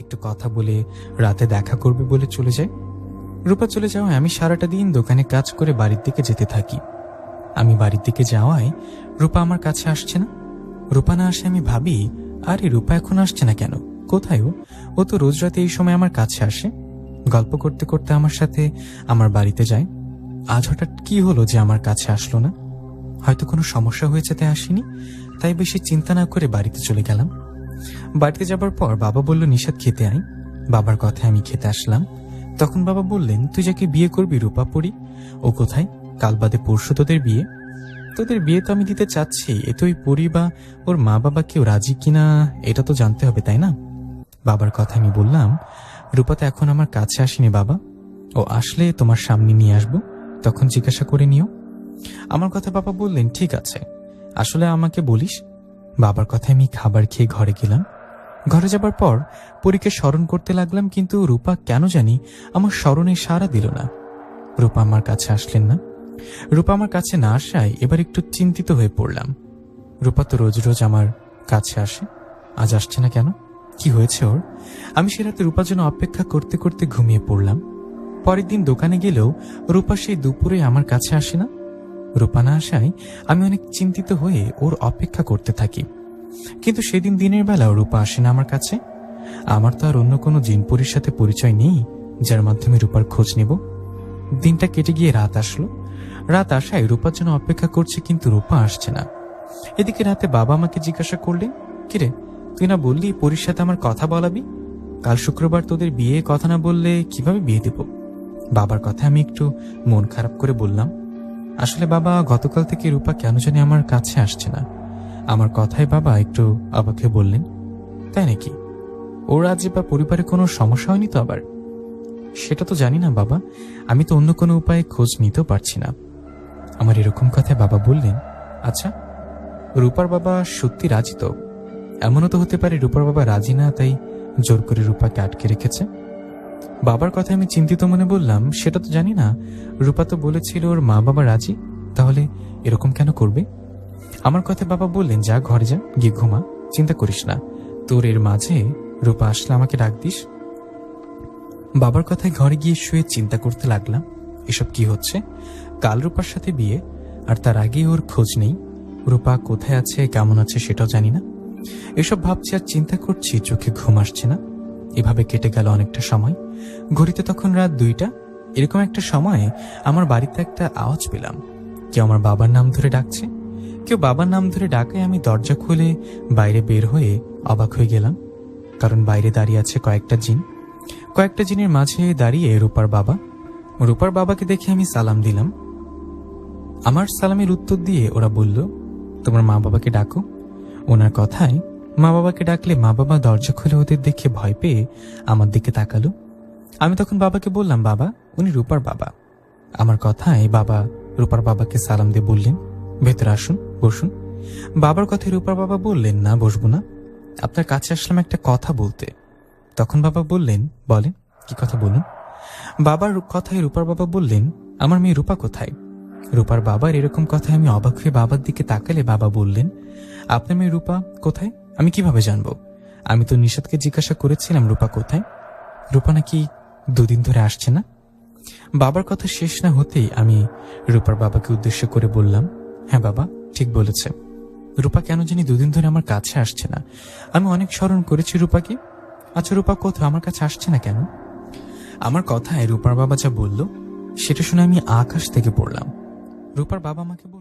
একটু কথা বলে রাতে দেখা করবে বলে চলে যায়। রূপা চলে যাওয়ায় আমি সারাটা দিন দোকানে কাজ করে বাড়ির দিকে যেতে থাকি। আমি বাড়ির দিকে যাওয়ায় রূপা আমার কাছে আসছে না। রূপা না আসে আমি ভাবি, আরে রূপা এখন আসছে না কেন, কোথায় ও? ও তো রোজ রাতে এই সময় আমার কাছে আসে, গল্প করতে করতে আমার সাথে আমার বাড়িতে যায়। আজ হঠাৎ কি হলো যে আমার কাছে আসলো না? হয়তো কোনো সমস্যা হয়েছে তাই আসেনি। তাই বেশি চিন্তা না করে বাড়িতে চলে গেলাম। বাড়িতে যাবার পর বাবা বলল নিষাদ খেতে আয়। বাবার কথায় আমি খেতে আসলাম। তখন বাবা বললেন, তুই যাকে বিয়ে করবি রূপা পড়ি, ও কোথায়? কাল বাদে পরশু তোদের বিয়ে। তোদের বিয়ে তো আমি দিতে চাচ্ছি, এ তো ওই পরি বা ওর মা বাবা কেউ রাজি কিনা এটা তো জানতে হবে, তাই না? বাবার কথা আমি বললাম, রূপা তো এখন আমার কাছে আসেনি বাবা, ও আসলে তোমার সামনে নিয়ে আসবো, তখন জিজ্ঞাসা করে নিও। আমার কথা বাবা বললেন, ঠিক আছে, আসলে আমাকে বলিস। বাবার কথায় আমি খাবার খেয়ে ঘরে গেলাম। ঘরে যাবার পর পরীকে স্মরণ করতে লাগলাম, কিন্তু রূপা কেন জানি আমার স্মরণে সাড়া দিল না। রূপা আমার কাছে আসলেন না। রূপা আমার কাছে না আসায় এবার একটু চিন্তিত হয়ে পড়লাম। রূপা তো রোজ রোজ আমার কাছে আসে, আজ আসছে না কেন? কি হয়েছে ওর? আমি সে রাতে রূপার জন্য অপেক্ষা করতে করতে ঘুমিয়ে পড়লাম। পরের দিন দোকানে গেলেও রূপা সেই দুপুরে আমার কাছে আসে না। রূপা না আসায় আমি অনেক চিন্তিত হয়ে ওর অপেক্ষা করতে থাকি, কিন্তু সেদিন দিনের বেলাও রূপা আসে না আমার কাছে। আমার তো আর অন্য কোনো জিনপরির সাথে পরিচয় নেই যার মাধ্যমে রূপার খোঁজ নেব। দিনটা কেটে গিয়ে রাত আসলো। রাত আসায় রূপার জন্য অপেক্ষা করছে, কিন্তু রূপা আসছে না। এদিকে রাতে বাবা আমাকে জিজ্ঞাসা করলেন, কিরে তুই না বললি পরীর সাথে আমার কথা বলাবি? কাল শুক্রবার তোদের বিয়ে, কথা না বললে কিভাবে বিয়ে দেব? বাবার কথা আমি একটু মন খারাপ করে বললাম, আসলে বাবা গতকাল থেকে রূপা কেন জানি আমার কাছে আসছে না। আমার কথায় বাবা একটু অবাক হয়ে বললেন, তাই নাকি? ওর আজ বা পরিবারে কোনো সমস্যা হয়নি তো আবার? সেটা তো জানি না বাবা, আমি তো অন্য কোনো উপায়ে খোঁজ নিতেও পারছি না। আমার এরকম কথায় বাবা বললেন, আচ্ছা রূপার বাবা সত্যি রাজি তো? এমনও তো হতে পারে রূপার বাবা রাজি না, তাই জোর করে রূপাকে আটকে রেখেছে। বাবার কথায় আমি চিন্তিত মনে বললাম, সেটা তো জানি না, রূপা তো বলেছিল ওর মা বাবা রাজি, তাহলে এরকম কেন করবে? আমার কথায় বাবা বললেন, যা ঘরে যা, গিয়ে ঘুমা, চিন্তা করিস না, তোর এর মাঝে রূপা আসলে আমাকে ডাক দিস। বাবার কথায় ঘরে গিয়ে শুয়ে চিন্তা করতে লাগলাম, এসব কি হচ্ছে? কাল রূপার সাথে বিয়ে, আর তার আগে ওর খোঁজ নেই। রূপা কোথায় আছে, কেমন আছে সেটাও জানি না। এসব ভাবছি আর চিন্তা করছি, চোখে ঘুম আসছে না। এভাবে কেটে গেল অনেকটা সময়। ঘড়িতে তখন রাত 2টা। এরকম একটা সময়ে আমার বাড়িতে একটা আওয়াজ পেলাম, কেউ আমার বাবার নাম ধরে ডাকছে। কেউ বাবার নাম ধরে ডাকায় আমি দরজা খুলে বাইরে বের হয়ে অবাক হয়ে গেলাম, কারণ বাইরে দাঁড়িয়ে আছে কয়েকটা জিন। কয়েকটা জিনের মাঝে দাঁড়িয়ে রূপার বাবা। রূপার বাবাকে দেখে আমি সালাম দিলাম। আমার সালামের উত্তর দিয়ে ওরা বলল, তোমার মা বাবাকে ডাকো। ওনার কথায় মা বাবাকে ডাকলে মা বাবা দরজা খুলে ওদের দেখে ভয় পেয়ে আমার দিকে তাকালো। আমি তখন বাবাকে বললাম, বাবা উনি রূপার বাবা। আমার কথায় বাবা রূপার বাবাকে সালাম দিয়ে বললেন, ভেতরে আসুন, বসুন। বাবার কথায় রূপার বাবা বললেন, না বসবো না, আপনার কাছে আসলাম একটা কথা বলতে। তখন বাবা বললেন, বলেন, কি কথা বলুন। বাবার কথায় রূপার বাবা বললেন, আমার মেয়ে রূপা কোথায়? রূপার বাবার এরকম কথায় আমি অবাক হয়ে বাবার দিকে তাকালে বাবা বললেন, আপনার মেয়ে রূপা কোথায় আমি কিভাবে জানবো? আমি তো নিষাদকে জিজ্ঞাসা করেছিলাম রূপা কোথায়। রূপা নাকি 2 দিন ধরে আসছে না। বাবার কথা শেষ না হতেই আমি রূপার বাবাকে উদ্দেশ্য করে বললাম, হ্যাঁ বাবা ঠিক বলেছে, রূপা কেন জানি 2 দিন ধরে আমার কাছে আসছে না। আমি অনেক স্মরণ করেছি রূপাকে। আচ্ছা রূপা কোথায়, আমার কাছে আসছে না কেন? আমার কথায় রূপার বাবা যা বলল সেটা শুনে আমি আকাশ থেকে পড়লাম। রূপার বাবা আমাকে বলল,